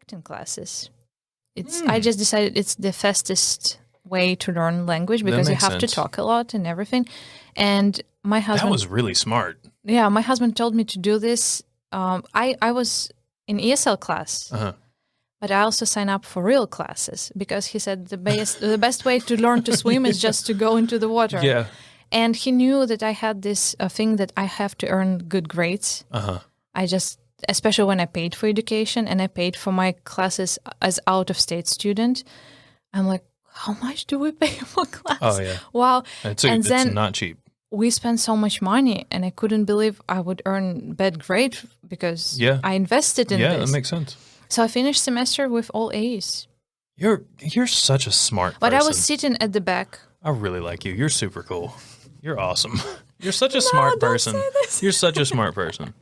acting classes. I just decided it's the fastest way to learn language because you have to talk a lot and everything. And my husband... That was really smart. Yeah, my husband told me to do this. I was in ESL class, but I also signed up for real classes because he said the best way to learn to swim is just to go into the water. Yeah. And he knew that I had this thing that I have to earn good grades. Especially when I paid for education and I paid for my classes as out-of-state student, I'm like, how much do we pay for class? Oh, yeah. Wow. It's then not cheap. we spent so much money, and I couldn't believe I would earn bad grade because I invested in this. Yeah, that makes sense. So I finished semester with all A's. You're such a smart person. But I was sitting at the back. I really like you. You're super cool. You're awesome. You're such a smart person. Don't say this. You're such a smart person.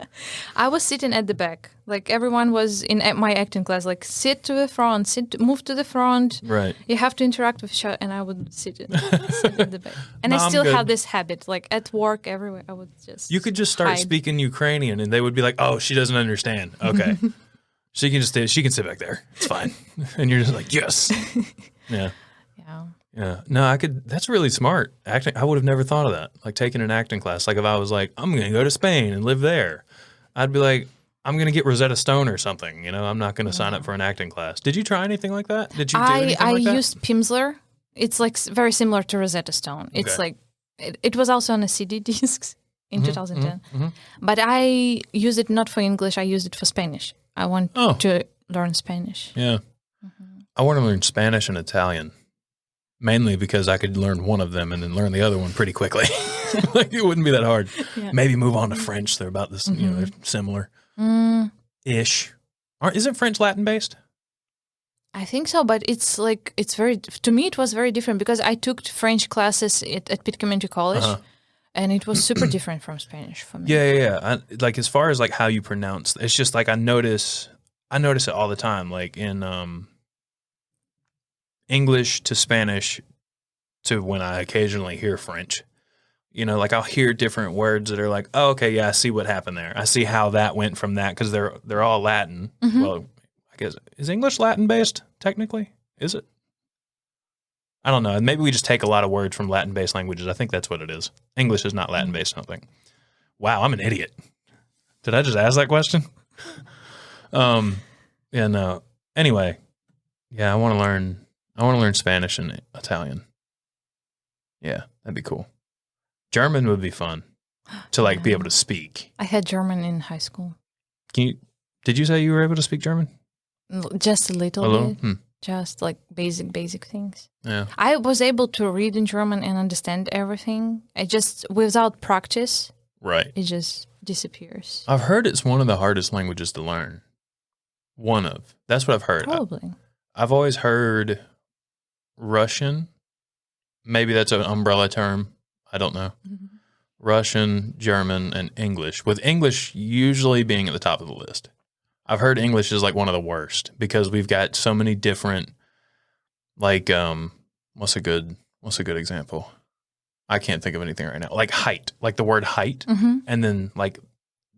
I was sitting at the back. Like everyone was in my acting class. Like sit to the front, move to the front. Right. You have to interact with each other. And I would sit at the back. And I still have this habit. Like at work, everywhere, I would just. You could just start speaking Ukrainian, and they would be like, "Oh, she doesn't understand." Okay, she can sit back there. It's fine. And you're just like, yes. Yeah. Yeah. No, that's really smart. Acting, I would have never thought of that. Like taking an acting class. Like if I was like, I'm going to go to Spain and live there, I'd be like, I'm going to get Rosetta Stone or something. You know, I'm not going to sign up for an acting class. Did you try anything like that? Did you do anything like that? I used Pimsleur. It's like very similar to Rosetta Stone. It's like, it was also on a CD disc in 2010. But I use it not for English. I use it for Spanish. I want to learn Spanish. Yeah. I want to learn Spanish and Italian. Mainly because I could learn one of them and then learn the other one pretty quickly. Like it wouldn't be that hard. Yeah. Maybe move on to French. They're about this, you know, they're similar. Ish. Isn't French Latin based? I think so, but it's like, to me it was very different because I took French classes at Pitt Community College and it was super different from Spanish for me. Yeah. Like as far as like how you pronounce, it's just like I notice it all the time. Like in, English to Spanish to when I occasionally hear French. You know, like I'll hear different words that are like, oh, okay, yeah, I see what happened there. I see how that went from that because they're all Latin. Well, I guess, is English Latin based technically? Is it? I don't know. Maybe we just take a lot of words from Latin based languages. I think that's what it is. English is not Latin based, I don't think. Wow, I'm an idiot. Did I just ask that question? Yeah, no. Anyway, yeah, I want to learn Spanish and Italian. Yeah, that'd be cool. German would be fun to like be able to speak. I had German in high school. Did you say you were able to speak German? Just a little bit. Just like basic things. Yeah. I was able to read in German and understand everything. I just, without practice, right, it just disappears. I've heard it's one of the hardest languages to learn. That's what I've heard. Probably. I've always heard Russian. Maybe that's an umbrella term. I don't know. Russian, German, and English. With English usually being at the top of the list. I've heard English is like one of the worst because we've got so many different, like, what's a good example? I can't think of anything right now. Like height, like the word height, and then like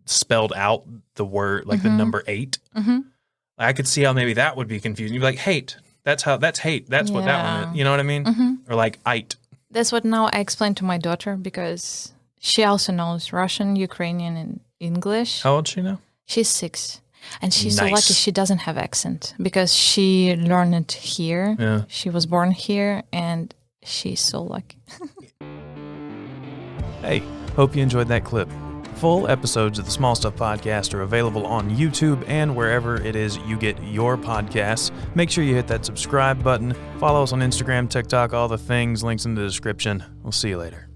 spelled out the word, like the number 8. I could see how maybe that would be confusing. You'd be like, hate. That's hate. That's what that one is. You know what I mean? Or like ite. That's what now I explain to my daughter because she also knows Russian, Ukrainian, and English. How old is she now? She's 6. And she's so lucky she doesn't have accent because she learned it here. Yeah. She was born here and she's so lucky. Hey, hope you enjoyed that clip. Full episodes of the Small Stuff Podcast are available on YouTube and wherever it is you get your podcasts. Make sure you hit that subscribe button. Follow us on Instagram, TikTok, all the things, links in the description. We'll see you later.